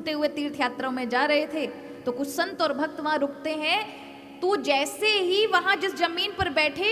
घूमते हुए तीर्थ यात्रा में जा रहे थे तो कुछ संत और भक्त वहां रुकते हैं। तो जैसे ही वहां जिस जमीन पर बैठे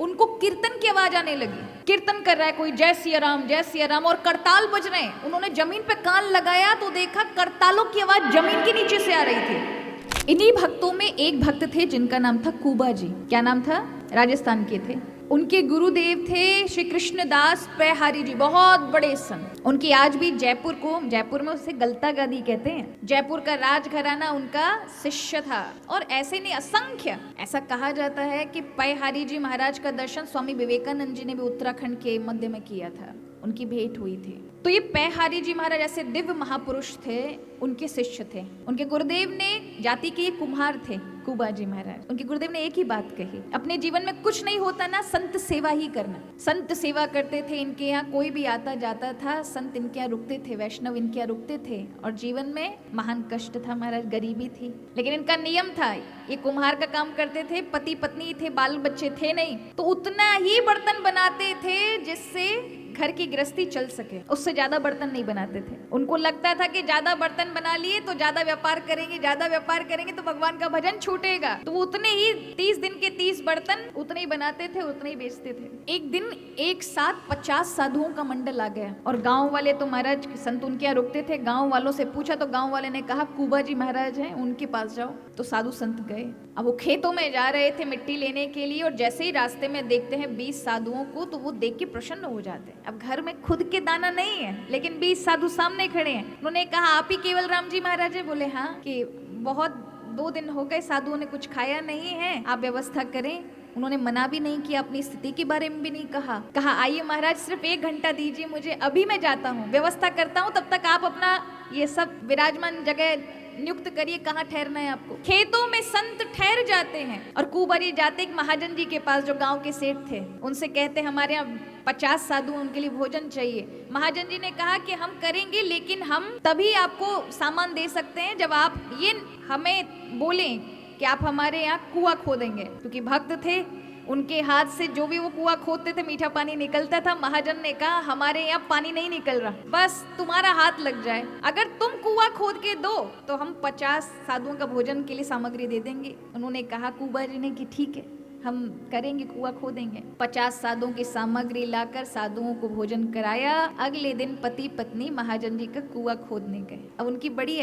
उनको कीर्तन की आवाज आने लगी। कीर्तन कर रहा है कोई, जय सिया राम, और करताल बज रहे हैं। उन्होंने जमीन पे कान लगाया तो देखा करतालों की आवाज जमीन के नीचे से आ रही थी। इन्हीं भक्तों में एक भक्त थे जिनका नाम था कुबा जी। क्या नाम था? राजस्थान के थे। उनके गुरुदेव थे श्री कृष्णदास पैहारी जी, बहुत बड़े संत। उनकी आज भी जयपुर में उसे गलता गादी कहते हैं। जयपुर का राजघराना उनका शिष्य था। और ऐसे नहीं असंख्य, ऐसा कहा जाता है कि पैहारी जी महाराज का दर्शन स्वामी विवेकानंद जी ने भी उत्तराखंड के मध्य में किया था, उनकी भेंट हुई थी। तो ये पैहारी जी महाराज ऐसे दिव्य महापुरुष थे, उनके शिष्य थे। उनके गुरुदेव ने जाति के कुम्हार थे कुबा जी महाराज। उनके गुरुदेव ने एक ही बात कही, अपने जीवन में कुछ नहीं होता ना, संत सेवा ही करना। संत सेवा करते थे। इनके यहाँ कोई भी आता जाता था, संत इनके यहाँ रुकते थे, वैष्णव इनके यहाँ रुकते थे। और जीवन में महान कष्ट था महाराज, गरीबी थी, लेकिन इनका नियम था, ये कुम्हार का काम करते थे, पति पत्नी थे, बाल बच्चे थे नहीं, तो उतना ही बर्तन बनाते थे जिससे घर की गृहस्थी चल सके, उससे ज्यादा बर्तन नहीं बनाते थे। उनको लगता था कि ज्यादा बर्तन बना लिए तो ज्यादा व्यापार करेंगे तो भगवान का भजन छूटेगा, तो वो उतने ही 30 दिन के 30 बर्तन उतने ही बनाते थे, उतने ही बेचते थे। एक दिन एक साथ 50 साधुओं का मंडल आ गया और गांव वाले तो महाराज संत उनके यहाँ रुकते थे। गांव वालों से पूछा तो गांव वाले ने कहा कुबा जी महाराज हैं, उनके पास जाओ। तो साधु संत गए। अब वो खेतों में जा रहे थे मिट्टी लेने के लिए, और जैसे ही रास्ते में देखते हैं 20 साधुओं को तो वो देख के प्रसन्न हो जाते हैं। अब घर में खुद के दाना नहीं है, लेकिन 20 साधु सामने खड़े हैं। उन्होंने कहा आप ही केवल राम जी महाराज है? बोले हाँ। कि बहुत 2 दिन हो गए साधुओं ने कुछ खाया नहीं है, आप व्यवस्था करें। उन्होंने मना भी नहीं किया, अपनी स्थिति के बारे में भी नहीं कहा आइए महाराज सिर्फ 1 घंटा दीजिए मुझे, अभी मैं जाता हूँ, व्यवस्था करता हूँ, तब तक आप अपना ये सब विराजमान जगह नियुक्त करिए, कहाँ ठहरना है आपको। खेतों में संत ठहर जाते हैं और कुबा जी जाते एक महाजन जी के पास जो गांव के सेठ थे, उनसे कहते हमारे यहाँ 50 साधु, उनके लिए भोजन चाहिए। महाजन जी ने कहा कि हम करेंगे, लेकिन हम तभी आपको सामान दे सकते हैं जब आप ये हमें बोलें कि आप हमारे यहाँ कुआं खोदेंगे। क्योंकि भक्त थे, उनके हाथ से जो भी वो कुआं खोदते थे मीठा पानी निकलता था। महाजन ने कहा हमारे यहाँ पानी नहीं निकल रहा, बस तुम्हारा हाथ लग जाए, अगर तुम कुआं खोद के दो तो हम 50 साधुओं का भोजन के लिए सामग्री दे देंगे। उन्होंने कहा कुबा जी ने कि ठीक है हम करेंगे, कुआं खोदेंगे। 50 साधुओं की सामग्री लाकर साधुओं को भोजन कराया। अगले दिन पति पत्नी महाजन जी का कुआं खोदने गए। अब उनकी बड़ी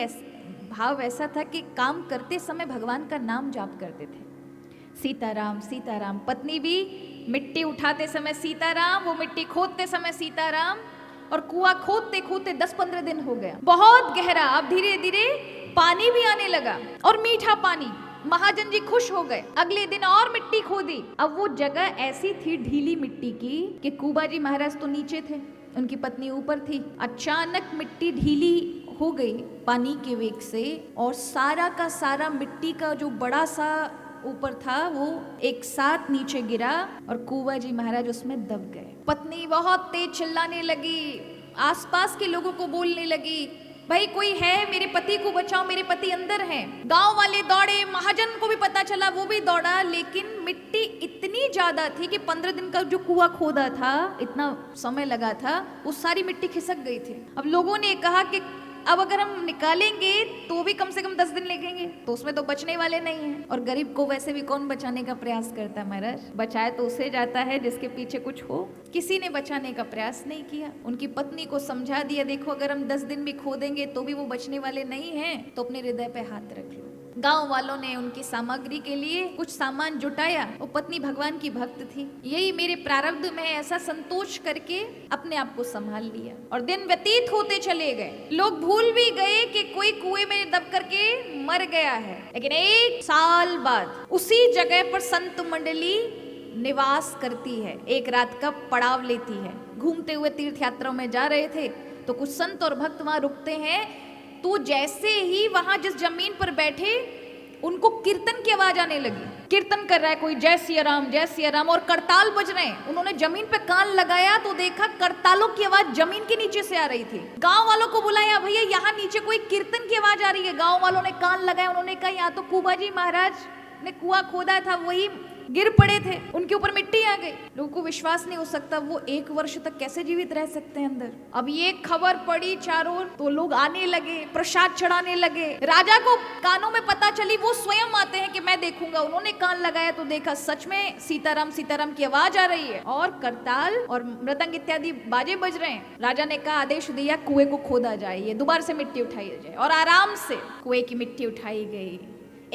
भाव ऐसा था कि काम करते समय भगवान का नाम जाप करते थे, सीताराम सीताराम। पत्नी भी मिट्टी उठाते समय सीताराम, वो मिट्टी खोदते समय सीताराम। और कुआं खोदते खोदते 10-15 दिन हो गया, बहुत गहरा। अब धीरे धीरे पानी भी आने लगा और मीठा पानी। महाजन जी खुश हो गए। अगले दिन और मिट्टी खोदी। अब वो जगह ऐसी थी ढीली मिट्टी की कि कुबा जी महाराज तो नीचे थे, उनकी पत्नी ऊपर थी। अचानक मिट्टी ढीली हो गई पानी के वेग से, और सारा का सारा मिट्टी का जो बड़ा सा ऊपर था वो एक साथ नीचे गिरा और कुबा जी महाराज उसमें दब गए। पत्नी बहुत तेज चिल्लाने लगी, आसपास के लोगों को बोलने लगी भाई कोई है, मेरे पति को बचाओ, मेरे पति अंदर हैं। गांव वाले दौड़े, महाजन को भी पता चला, वो भी दौड़ा, लेकिन मिट्टी इतनी ज्यादा थी कि 15 दिन का जो कुआं खोदा था, इतना समय लगा था, वो सारी मिट्टी खिसक गई थी। अब लोगों ने कहा कि अब अगर हम निकालेंगे तो भी कम से कम 10 दिन लगेंगे, तो उसमें तो बचने वाले नहीं हैं। और गरीब को वैसे भी कौन बचाने का प्रयास करता है महाराज, बचाए तो उसे जाता है जिसके पीछे कुछ हो। किसी ने बचाने का प्रयास नहीं किया। उनकी पत्नी को समझा दिया देखो अगर हम 10 दिन भी खोदेंगे तो भी वो बचने वाले नहीं हैं, तो अपने हृदय पे हाथ रख लो। गांव वालों ने उनकी सामग्री के लिए कुछ सामान जुटाया। वो पत्नी भगवान की भक्त थी, यही मेरे प्रारब्ध में ऐसा संतोष करके अपने आप को संभाल लिया। और दिन व्यतीत होते चले गए, लोग भूल भी गए कि कोई कुएं में दब करके मर गया है। लेकिन 1 साल बाद उसी जगह पर संत मंडली निवास करती है, एक रात का पड़ाव लेती है। घूमते हुए तीर्थ यात्रा में जा रहे थे तो कुछ संत और भक्त वहां रुकते हैं। तो जैसे ही वहां जिस जमीन पर बैठे उनको कीर्तन की आवाज आने लगी। कीर्तन कर रहा है कोई, जय सिया राम, और करताल बज रहे हैं। उन्होंने जमीन पे कान लगाया तो देखा करतालों की आवाज जमीन के नीचे से आ रही थी। गांव वालों को बुलाया, भैया यहाँ नीचे कोई कीर्तन की आवाज आ रही है। गांव वालों ने कान लगाया, उन्होंने कहा यहाँ तो कुबा जी महाराज ने कुआं खोदा था, वही गिर पड़े थे, उनके ऊपर मिट्टी आ गई। लोगों को विश्वास नहीं हो सकता वो 1 वर्ष तक कैसे जीवित रह सकते हैं अंदर। अब ये खबर पड़ी चारों ओर, तो लोग आने लगे, प्रसाद चढ़ाने लगे। राजा को कानों में पता चली, वो स्वयं आते हैं कि मैं देखूंगा। उन्होंने कान लगाया तो देखा सच में सीताराम सीताराम की आवाज आ रही है और करताल और मृदंग इत्यादि बाजे बज रहे हैं। राजा ने कहा, आदेश दिया कुएं को खोदा जाए, ये दोबारा से मिट्टी उठाई जाए। और आराम से कुएं की मिट्टी उठाई गई।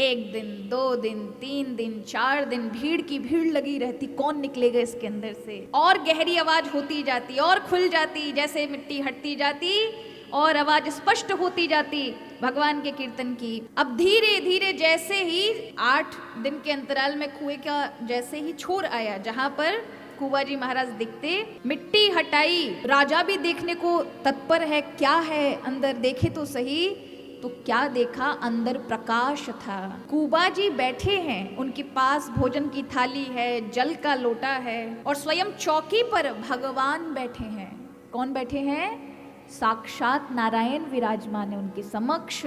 1 दिन 2 दिन 3 दिन 4 दिन भीड़ की भीड़ लगी रहती, कौन निकलेगा इसके अंदर से। और गहरी आवाज होती जाती और खुल जाती, जैसे मिट्टी हटती जाती और आवाज स्पष्ट होती जाती भगवान के कीर्तन की। अब धीरे धीरे जैसे ही 8 दिन के अंतराल में कुएं का जैसे ही छोर आया, जहां पर कुंवाजी महाराज दिखते, मिट्टी हटाई। राजा भी देखने को तत्पर है, क्या है अंदर, देखे तो सही। तो क्या देखा, अंदर प्रकाश था। कुबा जी बैठे हैं, उनके पास भोजन की थाली है, जल का लोटा है और स्वयं चौकी पर भगवान बैठे हैं। कौन बैठे हैं? साक्षात नारायण विराजमान है उनके समक्ष।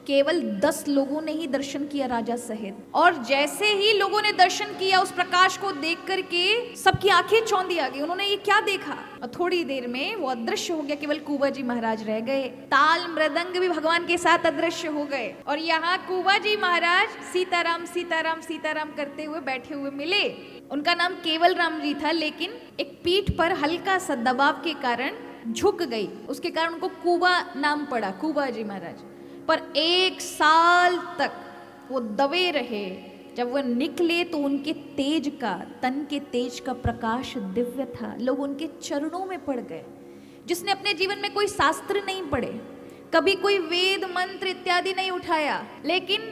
केवल 10 लोगों ने ही दर्शन किया राजा सहित। और जैसे ही लोगों ने दर्शन किया, उस प्रकाश को देख करके सबकी आंखें चौंधी आ गई। उन्होंने ये क्या देखा, और थोड़ी देर में वो अदृश्य हो गया, केवल कुंवाजी महाराज रह गए। ताल मृदंग भी भगवान के साथ अदृश्य हो गए। और यहाँ कुंवाजी महाराज सीताराम सीताराम सीताराम करते हुए बैठे हुए मिले। उनका नाम केवल राम जी था, लेकिन एक पीठ पर हल्का सा दबाव के कारण झुक गई, उसके कारण उनको कुबा नाम पड़ा, कुंवाजी महाराज। पर 1 साल तक वो दबे रहे। जब वो निकले तो उनके तेज का, तन के तेज का प्रकाश दिव्य था। लोग उनके चरणों में पड़ गए। जिसने अपने जीवन में कोई शास्त्र नहीं पढ़े, कभी कोई वेद मंत्र इत्यादि नहीं उठाया, लेकिन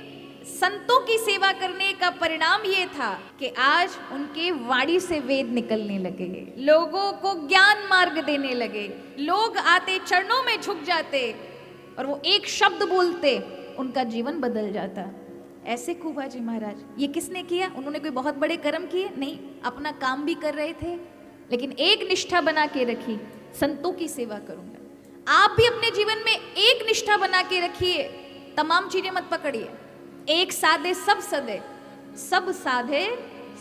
संतों की सेवा करने का परिणाम ये था कि आज उनके वाणी से वेद निकलने लगे, लोगों को ज्ञान मार्ग देने लगे। लोग आते चरणों में झुक जाते और वो एक शब्द बोलते, उनका जीवन बदल जाता। ऐसे कुंवाजी महाराज। ये किसने किया? उन्होंने कोई बहुत बड़े कर्म किए? नहीं, अपना काम भी कर रहे थे, लेकिन एक निष्ठा बना के रखी, संतों की सेवा करूंगा। आप भी अपने जीवन में एक निष्ठा बना के रखिए, तमाम चीजें मत पकड़िए। एक साधे सब सदे, सब साधे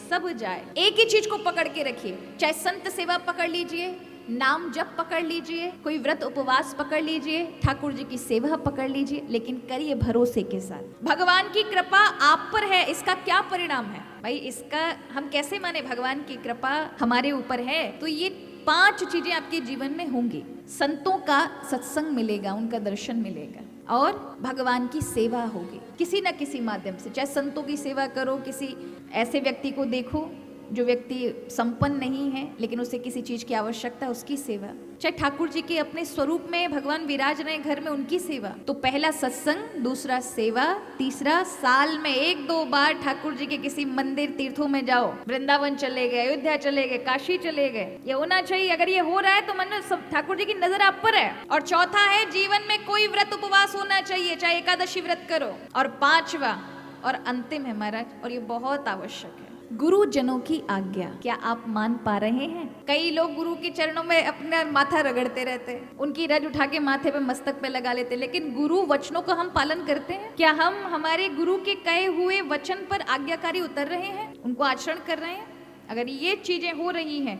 सब जाए। एक ही चीज को पकड़ के रखिए, चाहे संत सेवा पकड़ लीजिए, नाम जप पकड़ लीजिए, कोई व्रत उपवास पकड़ लीजिए, ठाकुर जी की सेवा पकड़ लीजिए, लेकिन करिए भरोसे के साथ। भगवान की कृपा आप पर है, इसका क्या परिणाम है भाई? इसका हम कैसे माने भगवान की कृपा हमारे ऊपर है? तो ये 5 चीजें आपके जीवन में होंगी। संतों का सत्संग मिलेगा, उनका दर्शन मिलेगा, और भगवान की सेवा होगी किसी न किसी माध्यम से। चाहे संतों की सेवा करो, किसी ऐसे व्यक्ति को देखो जो व्यक्ति संपन्न नहीं है लेकिन उसे किसी चीज की आवश्यकता है, उसकी सेवा। चाहे ठाकुर जी के अपने स्वरूप में भगवान विराज रहे घर में, उनकी सेवा। तो पहला सत्संग, दूसरा सेवा, तीसरा साल में 1-2 बार ठाकुर जी के किसी मंदिर तीर्थों में जाओ। वृंदावन चले गए, अयोध्या चले गए, काशी चले गए, ये होना चाहिए। अगर ये हो रहा है तो मन ठाकुर जी की नजर आप पर है। और चौथा है, जीवन में कोई व्रत उपवास होना चाहिए, चाहे एकादशी व्रत करो। और 5वां और अंतिम है महाराज, और ये बहुत आवश्यक है, गुरुजनों की आज्ञा। क्या आप मान पा रहे हैं? कई लोग गुरु के चरणों में अपना माथा रगड़ते रहते हैं, उनकी रज उठा के माथे पे मस्तक पे लगा लेते, लेकिन गुरु वचनों का हम पालन करते हैं? क्या हम हमारे गुरु के कहे हुए वचन पर आज्ञाकारी उतर रहे हैं, उनको आचरण कर रहे हैं? अगर ये चीजें हो रही हैं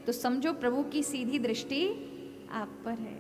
तो समझो प्रभु की सीधी दृष्टि आप पर है।